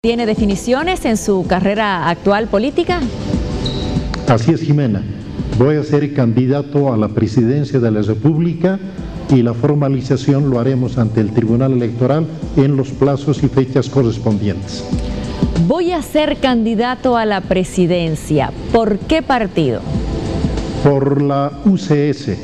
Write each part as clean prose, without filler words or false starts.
¿Tiene definiciones en su carrera actual política? Así es, Jimena. Voy a ser candidato a la presidencia de la República y la formalización lo haremos ante el Tribunal Electoral en los plazos y fechas correspondientes. Voy a ser candidato a la presidencia. ¿Por qué partido? Por la UCS.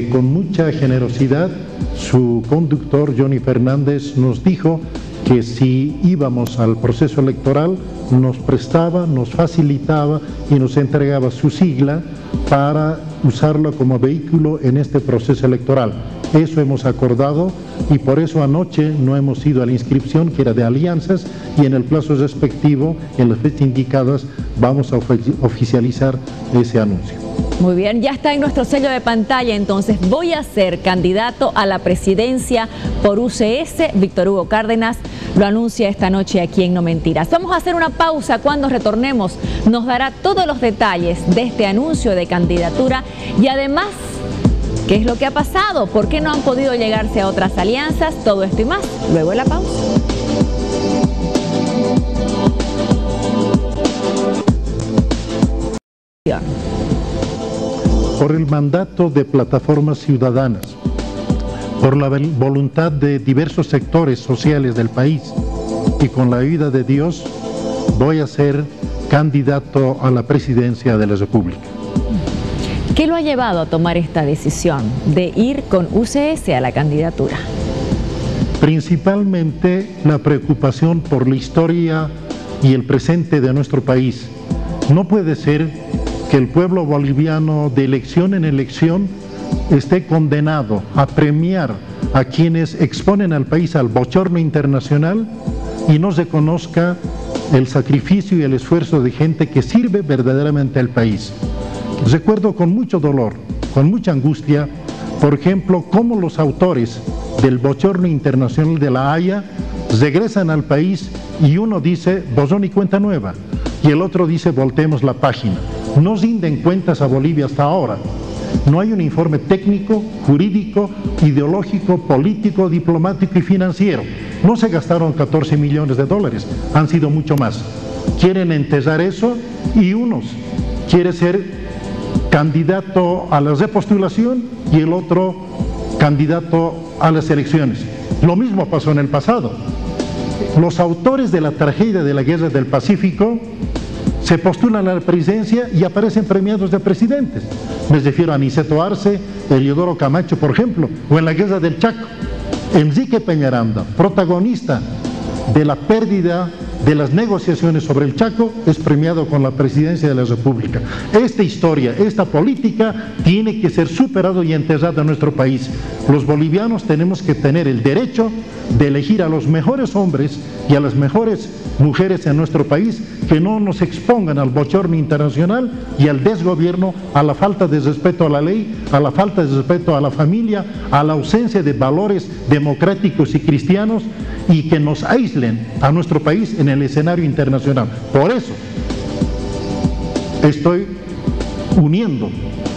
Con mucha generosidad, su conductor, Johnny Fernández, nos dijo que si íbamos al proceso electoral nos prestaba, nos facilitaba y nos entregaba su sigla para usarlo como vehículo en este proceso electoral. Eso hemos acordado y por eso anoche no hemos ido a la inscripción, que era de alianzas, y en el plazo respectivo, en las fechas indicadas, vamos a oficializar ese anuncio. Muy bien, ya está en nuestro sello de pantalla, entonces voy a ser candidato a la presidencia por UCS. Víctor Hugo Cárdenas lo anuncia esta noche aquí en No Mentiras. Vamos a hacer una pausa. Cuando retornemos nos dará todos los detalles de este anuncio de candidatura y además qué es lo que ha pasado, por qué no han podido llegarse a otras alianzas, todo esto y más luego de la pausa. Por el mandato de plataformas ciudadanas, por la voluntad de diversos sectores sociales del país y con la ayuda de Dios, voy a ser candidato a la presidencia de la República. ¿Qué lo ha llevado a tomar esta decisión de ir con UCS a la candidatura? Principalmente la preocupación por la historia y el presente de nuestro país. No puede ser que el pueblo boliviano de elección en elección esté condenado a premiar a quienes exponen al país al bochorno internacional y no se conozca el sacrificio y el esfuerzo de gente que sirve verdaderamente al país. Recuerdo con mucho dolor, con mucha angustia, por ejemplo, cómo los autores del bochorno internacional de La Haya regresan al país y uno dice borrón y cuenta nueva y el otro dice volteemos la página. No rinden cuentas a Bolivia hasta ahora. No hay un informe técnico, jurídico, ideológico, político, diplomático y financiero. No se gastaron 14 millones de dólares, han sido mucho más. Quieren enterrar eso y unos quiere ser candidato a la repostulación y el otro candidato a las elecciones. Lo mismo pasó en el pasado. Los autores de la tragedia de la Guerra del Pacífico se postulan a la presidencia y aparecen premiados de presidentes. Me refiero a Aniceto Arce, Eliodoro Camacho, por ejemplo, o en la Guerra del Chaco. Enrique Peñaranda, protagonista de la pérdida de las negociaciones sobre el Chaco, es premiado con la presidencia de la República. Esta historia, esta política tiene que ser superada y enterrada en nuestro país. Los bolivianos tenemos que tener el derecho de elegir a los mejores hombres y a las mejores mujeres en nuestro país que no nos expongan al bochorno internacional y al desgobierno, a la falta de respeto a la ley, a la falta de respeto a la familia, a la ausencia de valores democráticos y cristianos y que nos aíslen a nuestro país en el escenario internacional. Por eso estoy uniendo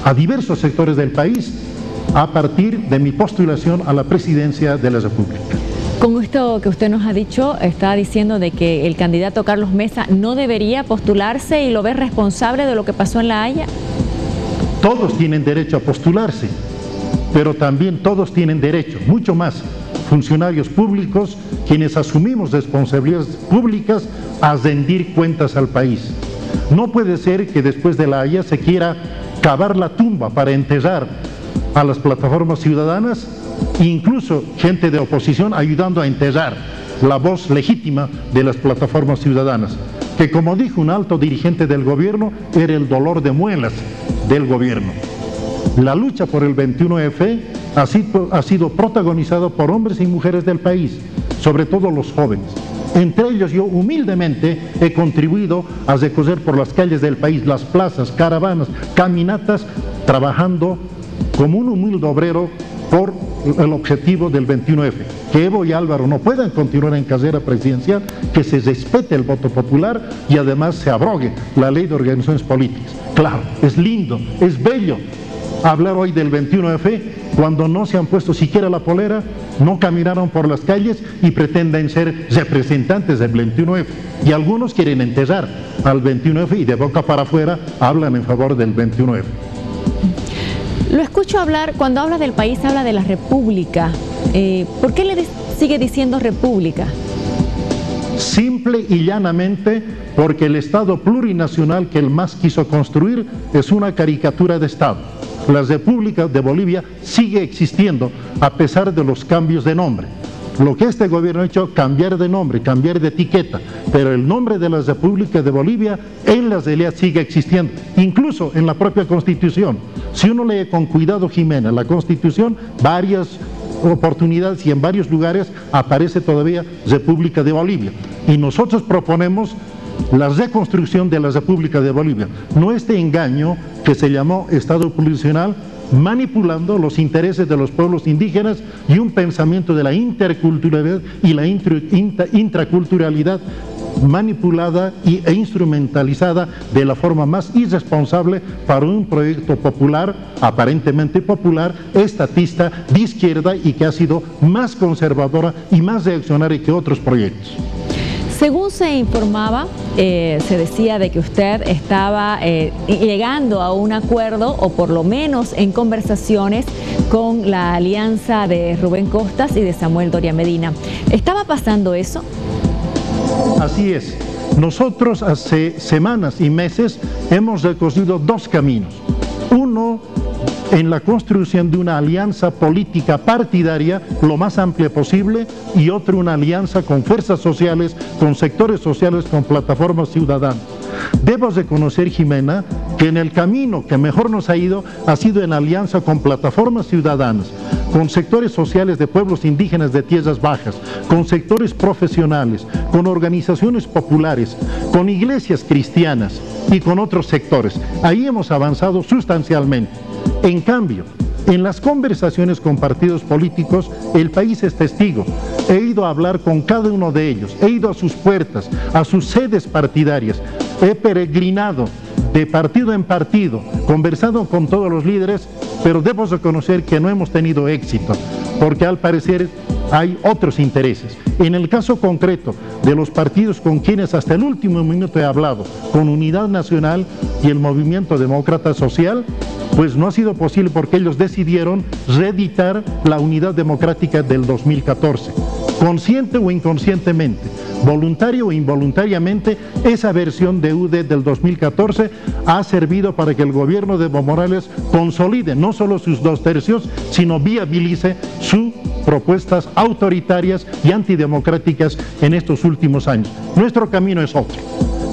a diversos sectores del país a partir de mi postulación a la presidencia de la República. Con esto que usted nos ha dicho, está diciendo de que el candidato Carlos Mesa no debería postularse y lo ve responsable de lo que pasó en La Haya. Todos tienen derecho a postularse, pero también todos tienen derecho, mucho más, funcionarios públicos, quienes asumimos responsabilidades públicas, a rendir cuentas al país. No puede ser que después de La Haya se quiera cavar la tumba para enterrar a las plataformas ciudadanas, incluso gente de oposición ayudando a enterrar la voz legítima de las plataformas ciudadanas, que como dijo un alto dirigente del gobierno, era el dolor de muelas del gobierno. La lucha por el 21F ha sido protagonizada por hombres y mujeres del país, sobre todo los jóvenes. Entre ellos yo humildemente he contribuido a recorrer por las calles del país, las plazas, caravanas, caminatas, trabajando como un humilde obrero por el objetivo del 21F, que Evo y Álvaro no puedan continuar en carrera presidencial, que se respete el voto popular y además se abrogue la ley de organizaciones políticas. Claro, es lindo, es bello hablar hoy del 21F cuando no se han puesto siquiera la polera, no caminaron por las calles y pretenden ser representantes del 21F. Y algunos quieren enterrar al 21F y de boca para afuera hablan en favor del 21F. Lo escucho hablar, cuando habla del país habla de la república. ¿Por qué le sigue diciendo república? Simple y llanamente porque el Estado plurinacional que el MAS quiso construir es una caricatura de Estado. La República de Bolivia sigue existiendo a pesar de los cambios de nombre. Lo que este gobierno ha hecho, cambiar de nombre, cambiar de etiqueta, pero el nombre de la República de Bolivia en la realidad sigue existiendo, incluso en la propia Constitución. Si uno lee con cuidado, Jimena, la Constitución, varias oportunidades y en varios lugares aparece todavía República de Bolivia. Y nosotros proponemos la reconstrucción de la República de Bolivia, no este engaño que se llamó Estado plurinacional, manipulando los intereses de los pueblos indígenas y un pensamiento de la interculturalidad y la intraculturalidad manipulada e instrumentalizada de la forma más irresponsable para un proyecto popular, aparentemente popular, estatista, de izquierda y que ha sido más conservadora y más reaccionaria que otros proyectos. Según se informaba, se decía de que usted estaba llegando a un acuerdo o por lo menos en conversaciones con la alianza de Rubén Costas y de Samuel Doria Medina. ¿Estaba pasando eso? Así es. Nosotros hace semanas y meses hemos recorrido dos caminos. Uno, en la construcción de una alianza política partidaria lo más amplia posible, y otro, una alianza con fuerzas sociales, con sectores sociales, con plataformas ciudadanas. Debo reconocer, Jimena, que en el camino que mejor nos ha ido ha sido en alianza con plataformas ciudadanas, con sectores sociales de pueblos indígenas de tierras bajas, con sectores profesionales, con organizaciones populares, con iglesias cristianas y con otros sectores. Ahí hemos avanzado sustancialmente. En cambio, en las conversaciones con partidos políticos, el país es testigo. He ido a hablar con cada uno de ellos, he ido a sus puertas, a sus sedes partidarias, he peregrinado de partido en partido, conversado con todos los líderes, pero debo reconocer que no hemos tenido éxito, porque al parecer hay otros intereses. En el caso concreto de los partidos con quienes hasta el último minuto he hablado, con Unidad Nacional y el Movimiento Demócrata Social, pues no ha sido posible porque ellos decidieron reeditar la Unidad Democrática del 2014. Consciente o inconscientemente, voluntario o involuntariamente, esa versión de UD del 2014 ha servido para que el gobierno de Evo Morales consolide no solo sus 2 tercios, sino viabilice sus propuestas autoritarias y antidemocráticas en estos últimos años. Nuestro camino es otro.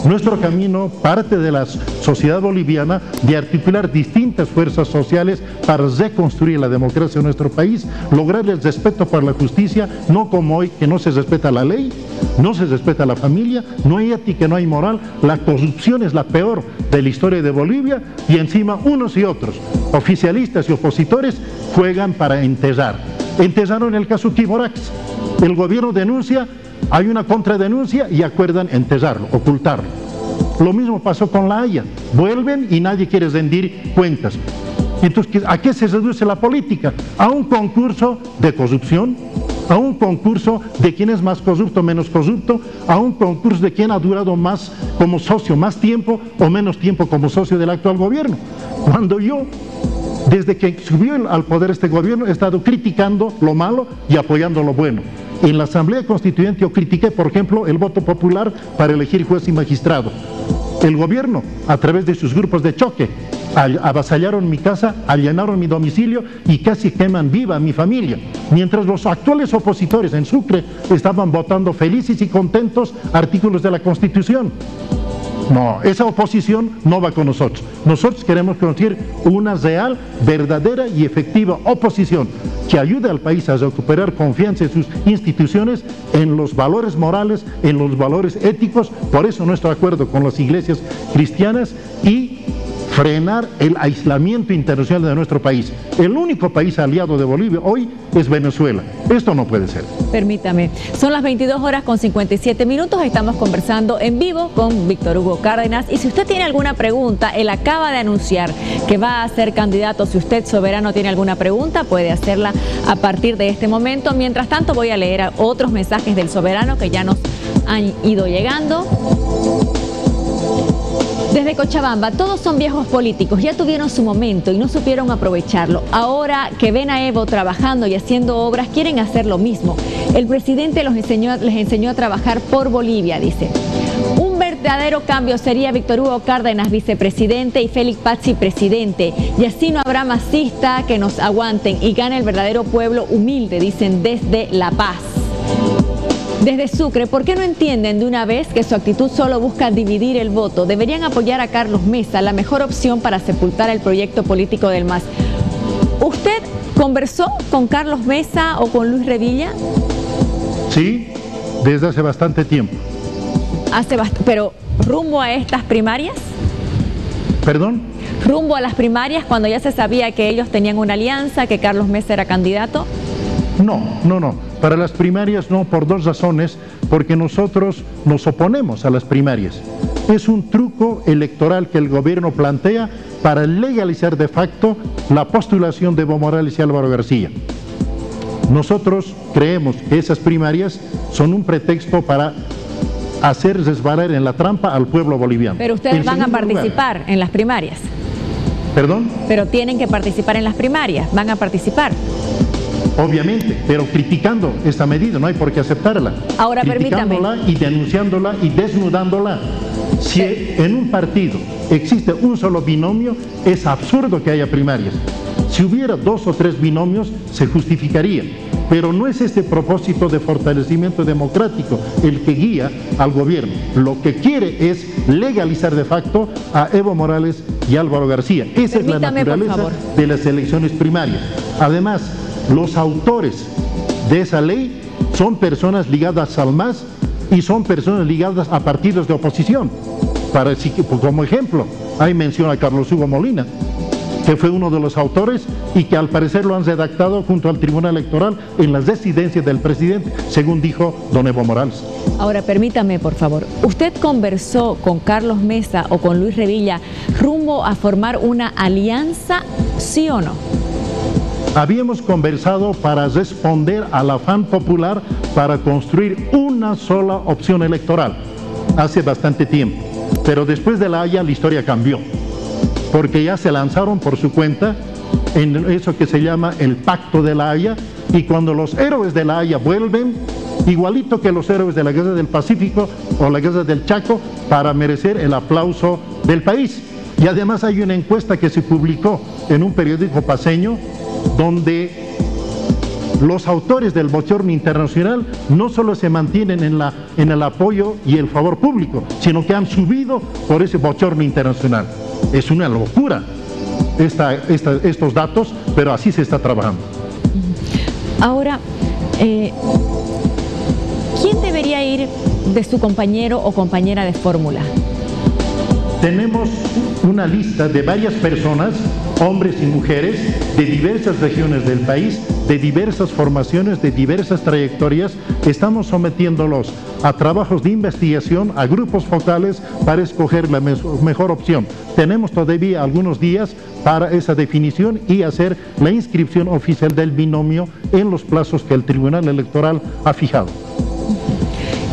Nuestro camino parte de la sociedad boliviana de articular distintas fuerzas sociales para reconstruir la democracia en nuestro país, lograr el respeto por la justicia, no como hoy que no se respeta la ley, no se respeta la familia, no hay ética, no hay moral, la corrupción es la peor de la historia de Bolivia y encima unos y otros, oficialistas y opositores, juegan para enterrar. Enterraron el caso Quiborax, el gobierno denuncia, hay una contradenuncia y acuerdan enterrarlo, ocultarlo. Lo mismo pasó con La Haya, vuelven y nadie quiere rendir cuentas. Entonces, ¿a qué se reduce la política? A un concurso de corrupción, a un concurso de quién es más corrupto o menos corrupto, a un concurso de quién ha durado más como socio, más tiempo o menos tiempo como socio del actual gobierno. Cuando yo, desde que subió al poder este gobierno, he estado criticando lo malo y apoyando lo bueno. En la Asamblea Constituyente yo critiqué, por ejemplo, el voto popular para elegir juez y magistrado. El gobierno, a través de sus grupos de choque, avasallaron mi casa, allanaron mi domicilio y casi queman viva a mi familia. Mientras los actuales opositores en Sucre estaban votando felices y contentos artículos de la Constitución. No, esa oposición no va con nosotros. Nosotros queremos construir una real, verdadera y efectiva oposición que ayude al país a recuperar confianza en sus instituciones, en los valores morales, en los valores éticos. Por eso nuestro acuerdo con las iglesias cristianas y frenar el aislamiento internacional de nuestro país. El único país aliado de Bolivia hoy es Venezuela. Esto no puede ser. Permítame, son las 22:57. Estamos conversando en vivo con Víctor Hugo Cárdenas. Y si usted tiene alguna pregunta, él acaba de anunciar que va a ser candidato. Si usted, soberano, tiene alguna pregunta, puede hacerla a partir de este momento. Mientras tanto, voy a leer otros mensajes del soberano que ya nos han ido llegando. Desde Cochabamba, todos son viejos políticos, ya tuvieron su momento y no supieron aprovecharlo. Ahora que ven a Evo trabajando y haciendo obras, quieren hacer lo mismo. El presidente les enseñó a trabajar por Bolivia, dice. Un verdadero cambio sería Víctor Hugo Cárdenas vicepresidente y Félix Pazzi presidente. Y así no habrá masista que nos aguanten y gane el verdadero pueblo humilde, dicen desde La Paz. Desde Sucre, ¿por qué no entienden de una vez que su actitud solo busca dividir el voto? Deberían apoyar a Carlos Mesa, la mejor opción para sepultar el proyecto político del MAS. ¿Usted conversó con Carlos Mesa o con Luis Revilla? Sí, desde hace bastante tiempo. Pero rumbo a estas primarias. ¿Perdón? Rumbo a las primarias, cuando ya se sabía que ellos tenían una alianza, que Carlos Mesa era candidato. No. Para las primarias no, por dos razones, porque nosotros nos oponemos a las primarias. Es un truco electoral que el gobierno plantea para legalizar de facto la postulación de Evo Morales y Álvaro García. Nosotros creemos que esas primarias son un pretexto para hacer resbalar en la trampa al pueblo boliviano. Pero ustedes van a participar en las primarias. ¿Perdón? Pero tienen que participar en las primarias, van a participar. Obviamente, pero criticando esta medida, no hay por qué aceptarla. Ahora permítame. Criticándola y denunciándola y desnudándola. Si en un partido existe un solo binomio, es absurdo que haya primarias. Si hubiera 2 o 3 binomios, se justificaría. Pero no es este propósito de fortalecimiento democrático el que guía al gobierno. Lo que quiere es legalizar de facto a Evo Morales y Álvaro García. Esa es la naturaleza de las elecciones primarias. Además, los autores de esa ley son personas ligadas al MAS y son personas ligadas a partidos de oposición. Como ejemplo, hay mención a Carlos Hugo Molina, que fue uno de los autores y que al parecer lo han redactado junto al Tribunal Electoral en las residencias del presidente, según dijo don Evo Morales. Ahora, permítame, por favor, ¿usted conversó con Carlos Mesa o con Luis Revilla rumbo a formar una alianza, sí o no? Habíamos conversado para responder al afán popular para construir una sola opción electoral hace bastante tiempo, pero después de La Haya la historia cambió, porque ya se lanzaron por su cuenta en eso que se llama el Pacto de La Haya, y cuando los héroes de La Haya vuelven, igualito que los héroes de la Guerra del Pacífico o la Guerra del Chaco, para merecer el aplauso del país. Y además hay una encuesta que se publicó en un periódico paceño, donde los autores del bochorno internacional no solo se mantienen en el apoyo y el favor público, sino que han subido por ese bochorno internacional. Es una locura estos datos, pero así se está trabajando. Ahora, ¿quién debería ir de su compañero o compañera de fórmula? Tenemos una lista de varias personas, hombres y mujeres, de diversas regiones del país, de diversas formaciones, de diversas trayectorias. Estamos sometiéndolos a trabajos de investigación, a grupos focales para escoger la mejor opción. Tenemos todavía algunos días para esa definición y hacer la inscripción oficial del binomio en los plazos que el Tribunal Electoral ha fijado.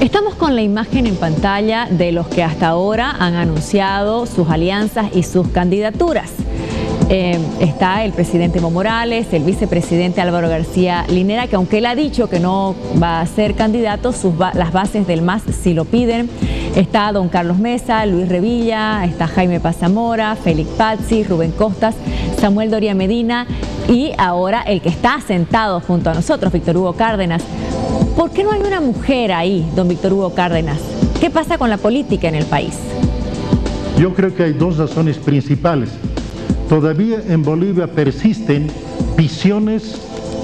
Estamos con la imagen en pantalla de los que hasta ahora han anunciado sus alianzas y sus candidaturas. Está el presidente Evo Morales, el vicepresidente Álvaro García Linera, que aunque él ha dicho que no va a ser candidato, las bases del MAS sí lo piden. Está don Carlos Mesa, Luis Revilla, está Jaime Paz Zamora, Félix Pazzi, Rubén Costas, Samuel Doria Medina y ahora el que está sentado junto a nosotros, Víctor Hugo Cárdenas. ¿Por qué no hay una mujer ahí, don Víctor Hugo Cárdenas? ¿Qué pasa con la política en el país? Yo creo que hay dos razones principales. Todavía en Bolivia persisten visiones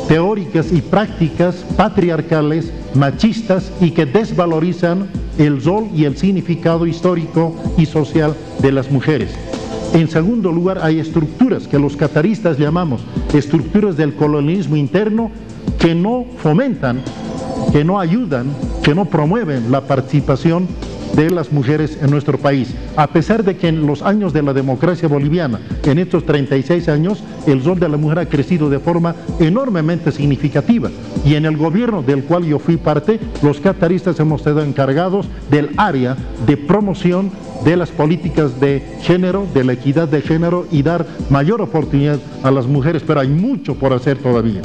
teóricas y prácticas patriarcales, machistas y que desvalorizan el rol y el significado histórico y social de las mujeres. En segundo lugar, hay estructuras que los cataristas llamamos estructuras del colonialismo interno que no fomentan, que no ayudan, que no promueven la participación de las mujeres en nuestro país. A pesar de que en los años de la democracia boliviana, en estos 36 años, el rol de la mujer ha crecido de forma enormemente significativa. Y en el gobierno del cual yo fui parte, los cataristas hemos sido encargados del área de promoción de las políticas de género, de la equidad de género y dar mayor oportunidad a las mujeres, pero hay mucho por hacer todavía.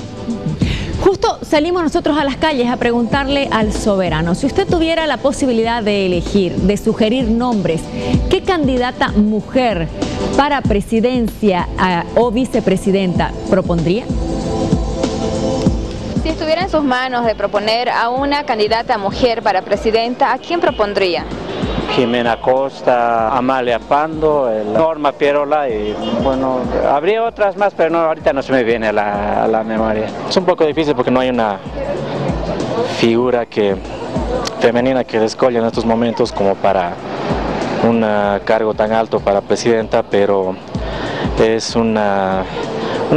Justo salimos nosotros a las calles a preguntarle al soberano, si usted tuviera la posibilidad de elegir, de sugerir nombres, ¿qué candidata mujer para presidencia o vicepresidenta propondría? Si estuviera en sus manos de proponer a una candidata mujer para presidenta, ¿a quién propondría? Jimena Costa, Amalia Pando, Norma Pierola y bueno, habría otras más, pero no, ahorita no se me viene a la memoria. Es un poco difícil porque no hay una figura femenina que descolle en estos momentos como para un cargo tan alto para presidenta, pero es una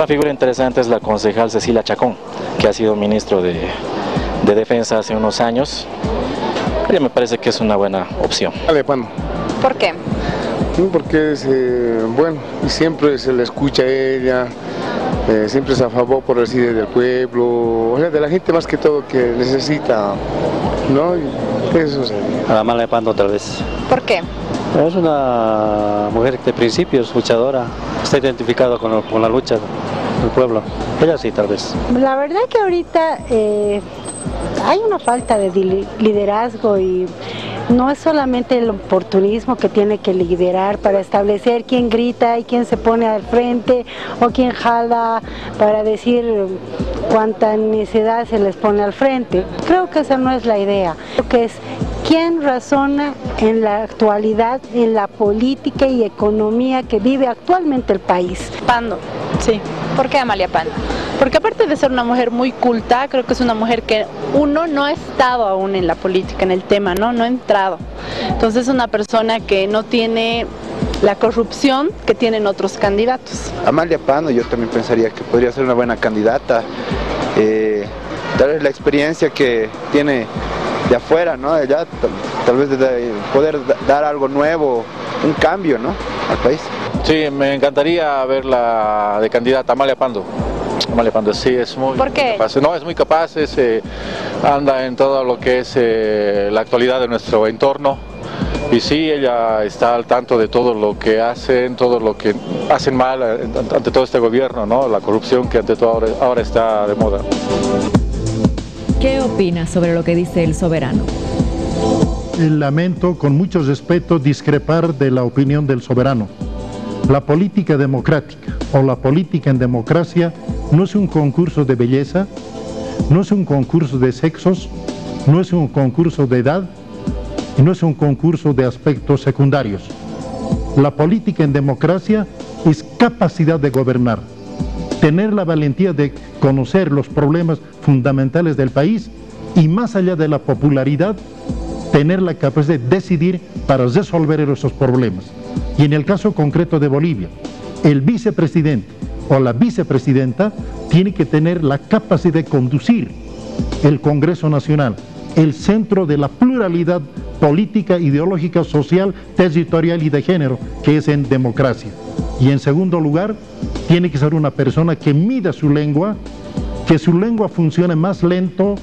figura interesante, es la concejal Cecilia Chacón, que ha sido ministro de Defensa hace unos años. Me parece que es una buena opción. Amalia Pando. ¿Por qué? Porque es bueno, y siempre se le escucha a ella, siempre es a favor por el CIDE del pueblo, o sea, de la gente más que todo que necesita, ¿no? Y eso es. A Amalia Pando otra vez. ¿Por qué? Es una mujer de principios, luchadora, está identificada con la lucha del pueblo. Ella sí, tal vez. La verdad que ahorita hay una falta de liderazgo y no es solamente el oportunismo que tiene que liderar para establecer quién grita y quién se pone al frente o quién jala para decir cuánta necedad se les pone al frente. Creo que esa no es la idea. Creo que es quién razona en la actualidad, en la política y economía que vive actualmente el país. Pando, sí. ¿Por qué Amalia Pando? Porque aparte de ser una mujer muy culta, creo que es una mujer que uno no ha estado aún en la política, en el tema, no ha entrado. Entonces es una persona que no tiene la corrupción que tienen otros candidatos. Amalia Pando yo también pensaría que podría ser una buena candidata, tal vez la experiencia que tiene de afuera, ¿no? Ya, tal vez de poder dar algo nuevo, un cambio, ¿no? Al país. Sí, me encantaría verla de candidata Amalia Pando. Amalia Pando, sí, es muy capaz. No, es muy capaz, anda en todo lo que es la actualidad de nuestro entorno. Y sí, ella está al tanto de todo lo que hacen, todo lo que hacen mal ante todo este gobierno, ¿no? La corrupción que ante todo ahora está de moda. ¿Qué opina sobre lo que dice el soberano? Lamento con mucho respeto discrepar de la opinión del soberano. La política democrática o la política en democracia no es un concurso de belleza, no es un concurso de sexos, no es un concurso de edad y no es un concurso de aspectos secundarios. La política en democracia es capacidad de gobernar, tener la valentía de conocer los problemas fundamentales del país y más allá de la popularidad, tener la capacidad de decidir para resolver esos problemas. Y en el caso concreto de Bolivia, el vicepresidente o la vicepresidenta tiene que tener la capacidad de conducir el Congreso Nacional, el centro de la pluralidad política, ideológica, social, territorial y de género, que es en democracia. Y en segundo lugar, tiene que ser una persona que mida su lengua, que su lengua funcione más lento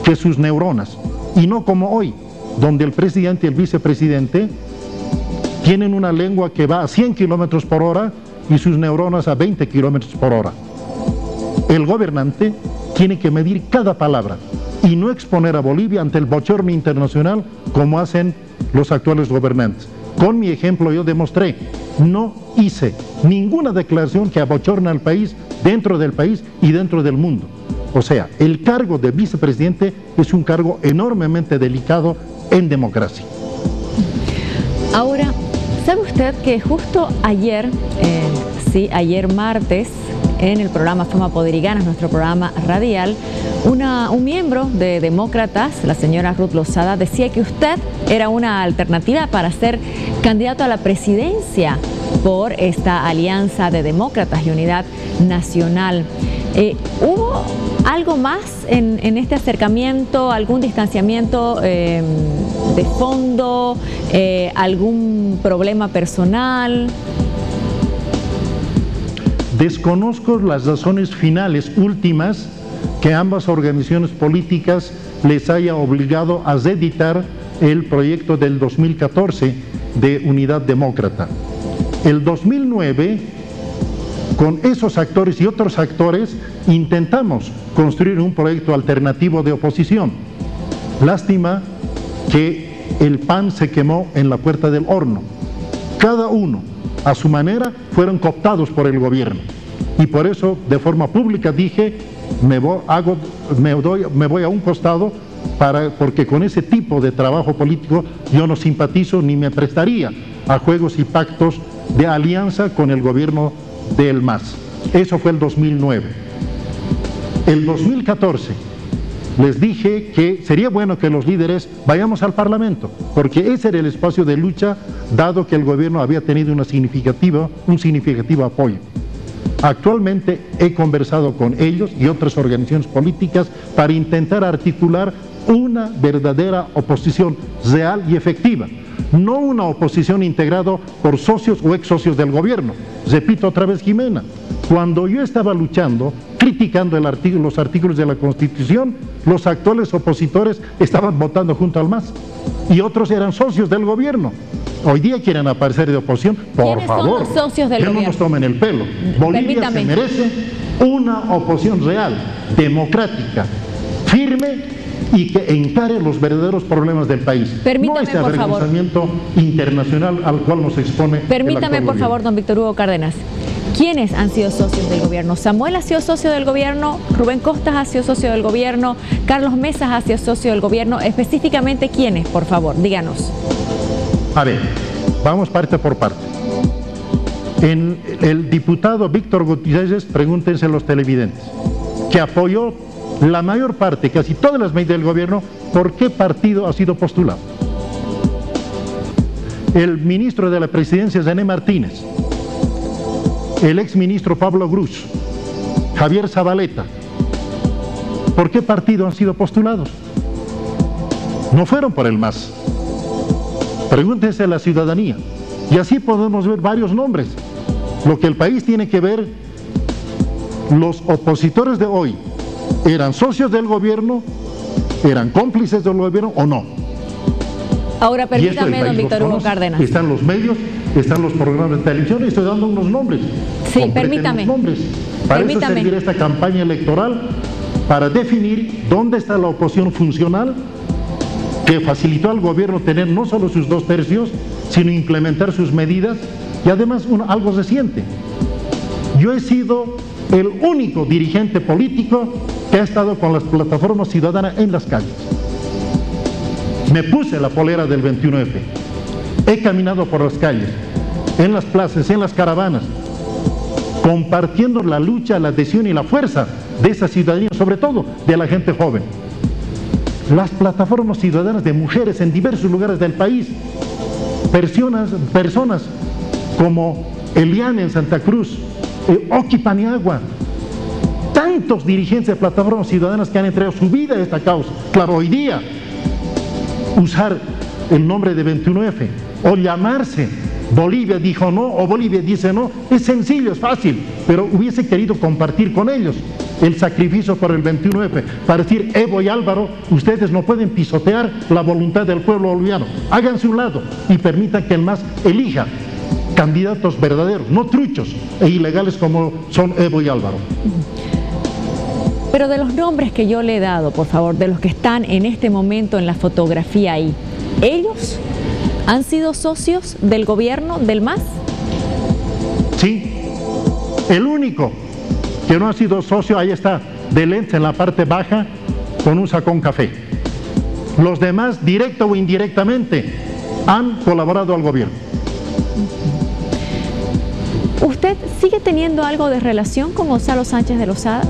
que sus neuronas, y no como hoy, donde el presidente y el vicepresidente tienen una lengua que va a 100 kilómetros por hora y sus neuronas a 20 kilómetros por hora. El gobernante tiene que medir cada palabra y no exponer a Bolivia ante el bochorno internacional como hacen los actuales gobernantes. Con mi ejemplo yo demostré, no hice ninguna declaración que abochorne al país, dentro del país y dentro del mundo. O sea, el cargo de vicepresidente es un cargo enormemente delicado en democracia. Ahora, ¿sabe usted que justo ayer, ayer martes, en el programa Fama Poder y Ganas, nuestro programa radial, un miembro de Demócratas, la señora Ruth Lozada, decía que usted era una alternativa para ser candidato a la presidencia por esta alianza de demócratas y unidad nacional. ¿Hubo algo más en este acercamiento, algún distanciamiento de fondo, algún problema personal? Desconozco las razones finales, últimas, que ambas organizaciones políticas les haya obligado a reeditar el proyecto del 2014 de Unidad Demócrata. El 2009, con esos actores y otros actores, intentamos construir un proyecto alternativo de oposición. Lástima que el pan se quemó en la puerta del horno. Cada uno, a su manera, fueron cooptados por el gobierno. Y por eso, de forma pública, dije, me voy a un costado, porque con ese tipo de trabajo político yo no simpatizo ni me prestaría a juegos y pactos de alianza con el gobierno del MAS. Eso fue el 2009. El 2014 les dije que sería bueno que los líderes vayamos al Parlamento, porque ese era el espacio de lucha, dado que el gobierno había tenido un significativo apoyo. Actualmente he conversado con ellos y otras organizaciones políticas para intentar articular una verdadera oposición real y efectiva, no una oposición integrada por socios o ex socios del gobierno. Repito otra vez, Jimena, cuando yo estaba luchando, criticando los artículos de la Constitución, los actuales opositores estaban votando junto al MAS y otros eran socios del gobierno. Hoy día quieren aparecer de oposición. Por favor, son los socios del gobierno? No nos tomen el pelo. Bolivia se merece una oposición real, democrática, firme y que encare los verdaderos problemas del país. Permítame, no este por favor, avergonzamiento internacional al cual nos expone. Permítame, por favor, don Víctor Hugo Cárdenas. ¿Quiénes han sido socios del gobierno? Samuel ha sido socio del gobierno, Rubén Costas ha sido socio del gobierno, Carlos Mesas ha sido socio del gobierno. Específicamente, ¿quiénes, por favor? Díganos. A ver, vamos parte por parte. En el diputado Víctor Gutiérrez, pregúntense a los televidentes, que apoyó la mayor parte, casi todas las medidas del gobierno, ¿por qué partido ha sido postulado? El ministro de la Presidencia, René Martínez, el exministro Pablo Gruz, Javier Zabaleta, ¿por qué partido han sido postulados? No fueron por el MAS. Pregúntense a la ciudadanía. Y así podemos ver varios nombres. Lo que el país tiene que ver, los opositores de hoy, ¿eran socios del gobierno? ¿Eran cómplices del gobierno o no? Ahora permítame, don Víctor Hugo Cárdenas. Están los medios, están los programas de televisión, y estoy dando unos nombres. Sí, permítame. Los nombres. Para eso servirá esta campaña electoral, para definir dónde está la oposición funcional, que facilitó al gobierno tener no solo sus 2 tercios, sino implementar sus medidas, y además algo reciente. Yo he sido el único dirigente político que ha estado con las plataformas ciudadanas en las calles. Me puse la polera del 21F, he caminado por las calles, en las plazas, en las caravanas, compartiendo la lucha, la adhesión y la fuerza de esa ciudadanía, sobre todo de la gente joven. Las plataformas ciudadanas de mujeres en diversos lugares del país, personas como Eliane en Santa Cruz, Oki Paniagua, tantos dirigentes de plataformas ciudadanas que han entregado su vida a esta causa. Claro, hoy día usar el nombre de 21F o llamarse Bolivia dijo no o Bolivia dice no es sencillo, es fácil, pero hubiese querido compartir con ellos el sacrificio por el 21F, para decir: Evo y Álvaro, ustedes no pueden pisotear la voluntad del pueblo boliviano, háganse un lado y permitan que el MAS elija candidatos verdaderos, no truchos e ilegales como son Evo y Álvaro. Pero de los nombres que yo le he dado, por favor, de los que están en este momento en la fotografía ahí, ¿ellos han sido socios del gobierno del MAS? Sí, el único que no ha sido socio, ahí está, de lentes en la parte baja, con un sacón café. Los demás, directo o indirectamente, han colaborado al gobierno. ¿Usted sigue teniendo algo de relación con Gonzalo Sánchez de Lozada?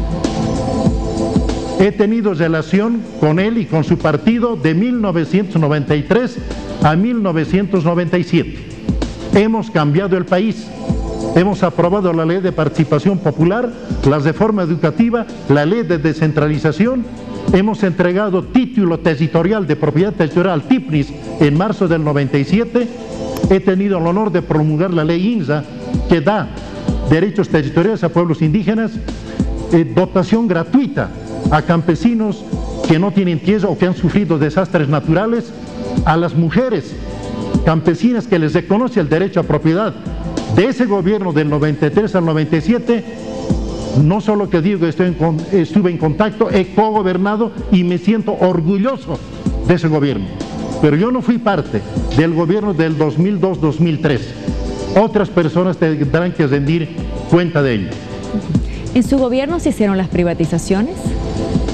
He tenido relación con él y con su partido de 1993 a 1997. Hemos cambiado el país. Hemos aprobado la ley de participación popular, la reforma educativa, la ley de descentralización. Hemos entregado título territorial de propiedad territorial TIPNIS en marzo del 97. He tenido el honor de promulgar la ley INSA que da derechos territoriales a pueblos indígenas, dotación gratuita a campesinos que no tienen tierra o que han sufrido desastres naturales, a las mujeres campesinas que les reconoce el derecho a propiedad. De ese gobierno del 93 al 97, no solo que digo que estuve en contacto, he cogobernado y me siento orgulloso de ese gobierno. Pero yo no fui parte del gobierno del 2002-2003. Otras personas tendrán que rendir cuenta de ello. ¿En su gobierno se hicieron las privatizaciones?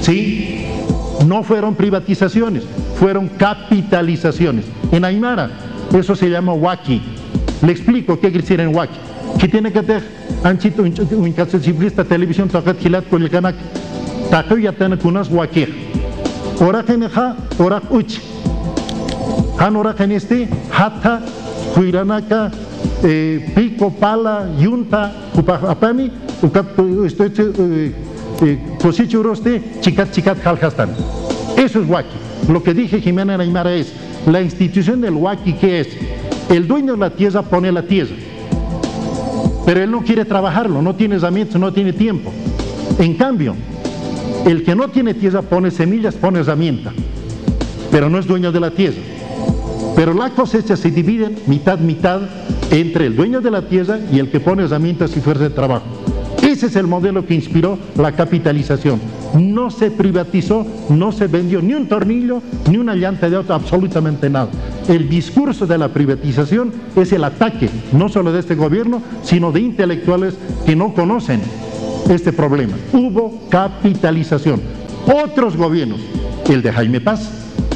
Sí, no fueron privatizaciones, fueron capitalizaciones. En Aymara, eso se llama huaqui. Le explico qué quiere decir en huaqui. ¿Qué tiene que hacer? Anchito, un ciclista televisión, tacat gilat con el canac. Taco ya tiene kunas huaqui. Ora geneja, ora uch. Han ora geneste, hata, huiranaka, pico, pala, yunta, apami, estoy cosichuroste, chicat jalhastan. Eso es huaqui. Lo que dije Jimena en Aymara es, la institución del huaqui, ¿qué es? El dueño de la tierra pone la tierra, pero él no quiere trabajarlo, no tiene herramientas, no tiene tiempo. En cambio, el que no tiene tierra pone semillas, pone herramientas, pero no es dueño de la tierra. Pero la cosecha se divide mitad entre el dueño de la tierra y el que pone herramientas y fuerza de trabajo. Ese es el modelo que inspiró la capitalización. No se privatizó, no se vendió ni un tornillo, ni una llanta de auto, absolutamente nada. El discurso de la privatización es el ataque, no solo de este gobierno, sino de intelectuales que no conocen este problema. Hubo capitalización. Otros gobiernos, el de Jaime Paz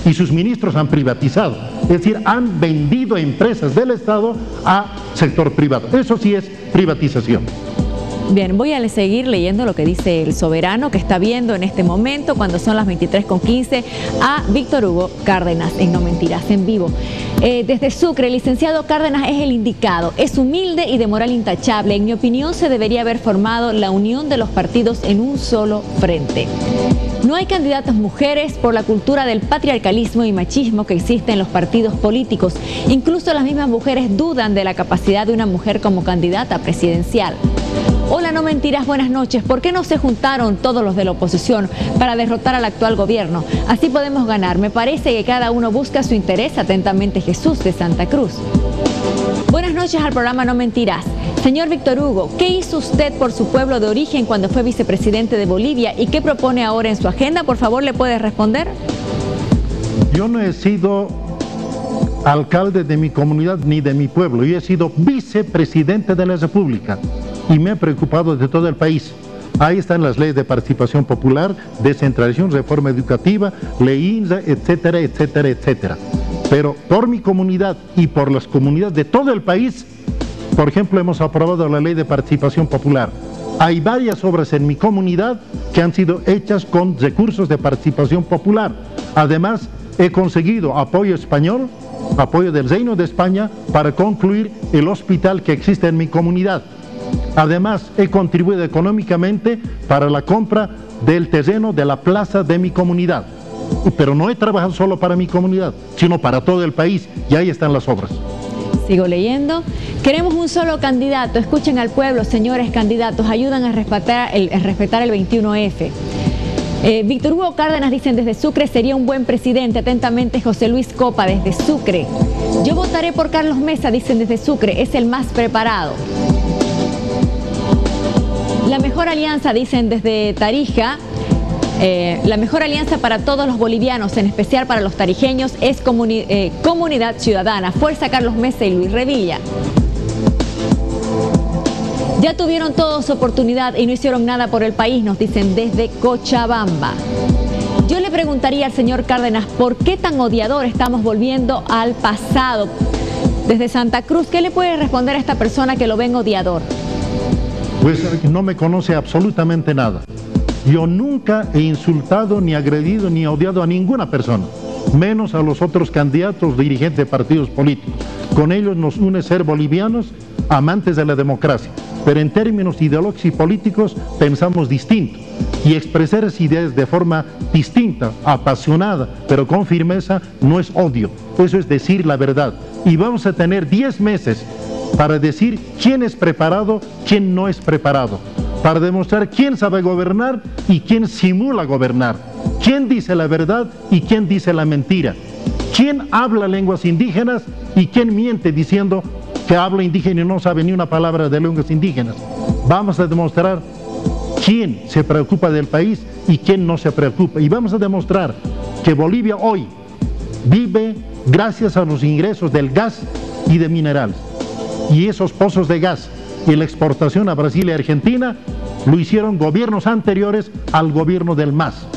y sus ministros, han privatizado, es decir, han vendido empresas del Estado a sector privado. Eso sí es privatización. Bien, voy a seguir leyendo lo que dice el soberano que está viendo en este momento, cuando son las 23:15, a Víctor Hugo Cárdenas, en No Mentiras, en vivo. Desde Sucre, el licenciado Cárdenas es el indicado, es humilde y de moral intachable. En mi opinión, se debería haber formado la unión de los partidos en un solo frente. No hay candidatas mujeres por la cultura del patriarcalismo y machismo que existe en los partidos políticos. Incluso las mismas mujeres dudan de la capacidad de una mujer como candidata presidencial. Hola, No Mentiras, buenas noches. ¿Por qué no se juntaron todos los de la oposición para derrotar al actual gobierno? Así podemos ganar. Me parece que cada uno busca su interés. Atentamente, Jesús de Santa Cruz. Buenas noches al programa No Mentiras. Señor Víctor Hugo, ¿qué hizo usted por su pueblo de origen cuando fue vicepresidente de Bolivia y qué propone ahora en su agenda? Por favor, ¿le puede responder? Yo no he sido alcalde de mi comunidad ni de mi pueblo. Yo he sido vicepresidente de la República y me he preocupado de todo el país. Ahí están las leyes de participación popular, descentralización, reforma educativa, ley INSA, etcétera, etcétera, etcétera. Pero por mi comunidad y por las comunidades de todo el país, por ejemplo, hemos aprobado la ley de participación popular. Hay varias obras en mi comunidad que han sido hechas con recursos de participación popular. Además, he conseguido apoyo español, apoyo del Reino de España, para concluir el hospital que existe en mi comunidad. Además, he contribuido económicamente para la compra del terreno de la plaza de mi comunidad. Pero no he trabajado solo para mi comunidad, sino para todo el país, y ahí están las obras. Sigo leyendo. Queremos un solo candidato. Escuchen al pueblo, señores candidatos. Ayudan a respetar el 21F. Víctor Hugo Cárdenas, dicen desde Sucre, sería un buen presidente. Atentamente, José Luis Copa, desde Sucre. Yo votaré por Carlos Mesa, dicen desde Sucre. Es el más preparado. La mejor alianza, dicen desde Tarija. La mejor alianza para todos los bolivianos, en especial para los tarijeños, es Comunidad Ciudadana. Fuerza Carlos Mesa y Luis Revilla. Ya tuvieron todos oportunidad y no hicieron nada por el país, nos dicen desde Cochabamba. Yo le preguntaría al señor Cárdenas, ¿por qué tan odiador estamos volviendo al pasado? Desde Santa Cruz, ¿qué le puede responder a esta persona que lo ven odiador? Pues no me conoce absolutamente nada. Yo nunca he insultado, ni agredido, ni odiado a ninguna persona. menos a los otros candidatos dirigentes de partidos políticos. Con ellos nos une ser bolivianos, amantes de la democracia, pero en términos ideológicos y políticos pensamos distinto, y expresar esas ideas de forma distinta, apasionada, pero con firmeza, no es odio, eso es decir la verdad. Y vamos a tener 10 meses para decir quién es preparado, quién no es preparado, para demostrar quién sabe gobernar y quién simula gobernar, quién dice la verdad y quién dice la mentira, quién habla lenguas indígenas y quién miente diciendo que habla indígena y no sabe ni una palabra de lenguas indígenas. Vamos a demostrar quién se preocupa del país y quién no se preocupa. Y vamos a demostrar que Bolivia hoy vive gracias a los ingresos del gas y de minerales. Y esos pozos de gas y la exportación a Brasil y Argentina lo hicieron gobiernos anteriores al gobierno del MAS.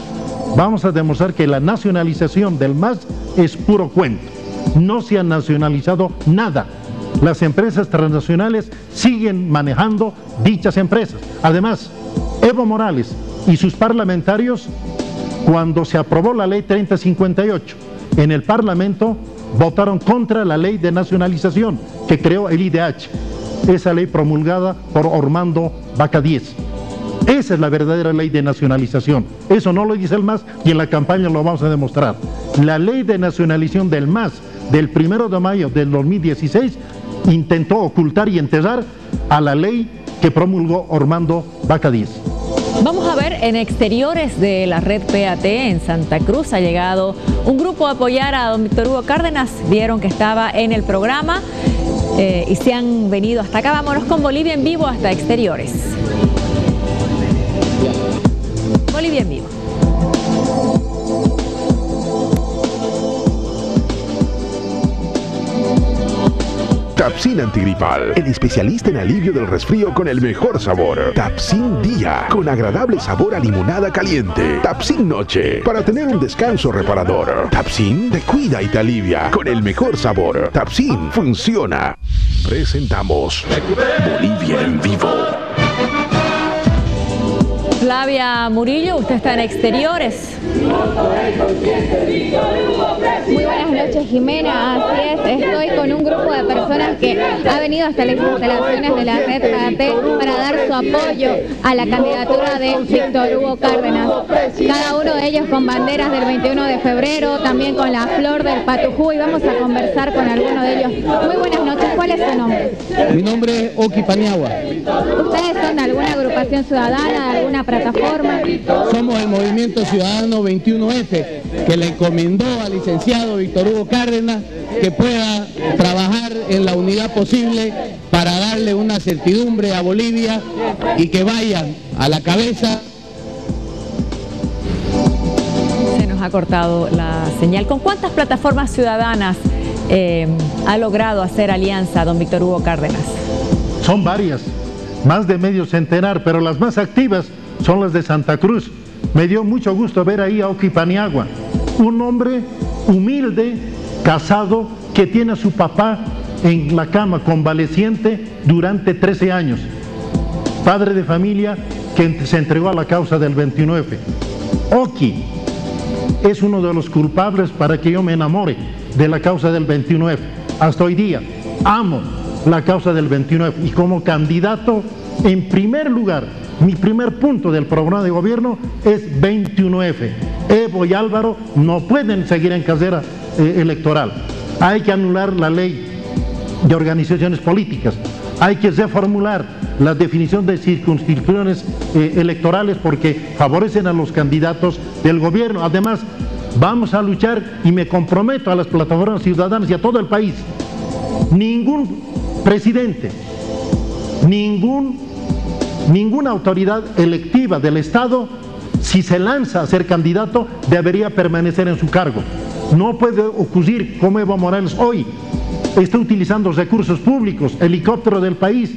Vamos a demostrar que la nacionalización del MAS es puro cuento. No se ha nacionalizado nada. Las empresas transnacionales siguen manejando dichas empresas. Además, Evo Morales y sus parlamentarios, cuando se aprobó la ley 3058 en el Parlamento, votaron contra la ley de nacionalización que creó el IDH, esa ley promulgada por Ormando Vaca 10. Esa es la verdadera ley de nacionalización. Eso no lo dice el MAS y en la campaña lo vamos a demostrar. La ley de nacionalización del MAS del 1 de mayo del 2016 intentó ocultar y enterrar a la ley que promulgó Ormando Vaca 10. Vamos a ver, en exteriores de la red PAT en Santa Cruz ha llegado un grupo a apoyar a don Víctor Hugo Cárdenas. Vieron que estaba en el programa y se han venido hasta acá. Vámonos con Bolivia en vivo hasta exteriores. Bolivia en vivo. Tapsin Antigripal, el especialista en alivio del resfrío con el mejor sabor. Tapsin Día, con agradable sabor a limonada caliente. Tapsin Noche, para tener un descanso reparador. Tapsin te cuida y te alivia con el mejor sabor. Tapsin funciona. Presentamos Bolivia en vivo. Flavia Murillo, usted está en exteriores. Muy buenas noches, Jimena. Así es, estoy con un grupo de personas que ha venido hasta las instalaciones de la red PAT para dar su apoyo a la candidatura de Víctor Hugo Cárdenas. Cada uno de ellos con banderas del 21 de febrero, también con la flor del Patujú, y vamos a conversar con alguno de ellos. Muy buenas noches, ¿cuál es su nombre? Mi nombre es Oki Paniagua. ¿Ustedes son de alguna agrupación ciudadana, de alguna plataforma? Somos el Movimiento Ciudadano 21F, que le encomendó al licenciado Víctor Hugo Cárdenas que pueda trabajar en la unidad posible para darle una certidumbre a Bolivia y que vaya a la cabeza. Se nos ha cortado la señal. ¿Con cuántas plataformas ciudadanas ha logrado hacer alianza don Víctor Hugo Cárdenas? Son varias, más de medio centenar, pero las más activas son las de Santa Cruz. Me dio mucho gusto ver ahí a Oki Paniagua, un hombre humilde, casado, que tiene a su papá en la cama convaleciente durante 13 años. Padre de familia que se entregó a la causa del 29F. Oki es uno de los culpables para que yo me enamore de la causa del 21F. Hasta hoy día amo la causa del 29F y como candidato, en primer lugar, mi primer punto del programa de gobierno es 21F. Evo y Álvaro no pueden seguir en carrera electoral. Hay que anular la ley de organizaciones políticas. Hay que reformular la definición de circunscripciones electorales porque favorecen a los candidatos del gobierno. Además, vamos a luchar y me comprometo a las plataformas ciudadanas y a todo el país. Ningún presidente, ninguna autoridad electiva del Estado, si se lanza a ser candidato, debería permanecer en su cargo. No puede ocurrir como Evo Morales hoy está utilizando recursos públicos, helicóptero del país,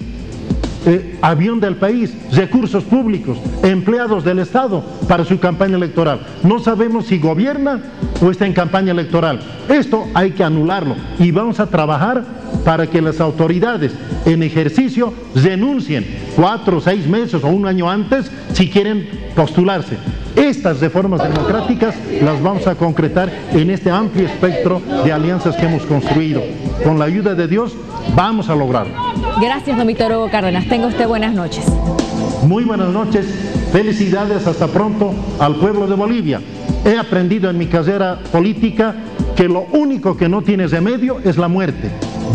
avión del país, recursos públicos, empleados del Estado, para su campaña electoral. No sabemos si gobierna o está en campaña electoral. Esto hay que anularlo y vamos a trabajar para que las autoridades en ejercicio renuncien 4 o 6 meses o un año antes si quieren postularse. Estas reformas democráticas las vamos a concretar en este amplio espectro de alianzas que hemos construido. Con la ayuda de Dios vamos a lograrlo. Gracias, don Víctor Hugo Cárdenas. Tenga usted buenas noches. Muy buenas noches. Felicidades, hasta pronto al pueblo de Bolivia. He aprendido en mi carrera política que lo único que no tiene remedio es la muerte.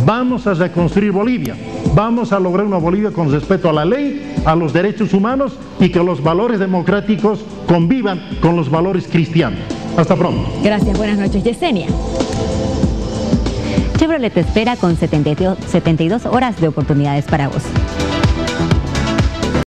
Vamos a reconstruir Bolivia. Vamos a lograr una Bolivia con respeto a la ley, a los derechos humanos y que los valores democráticos convivan con los valores cristianos. Hasta pronto. Gracias, buenas noches. Yesenia. Chevrolet te espera con 72 horas de oportunidades para vos.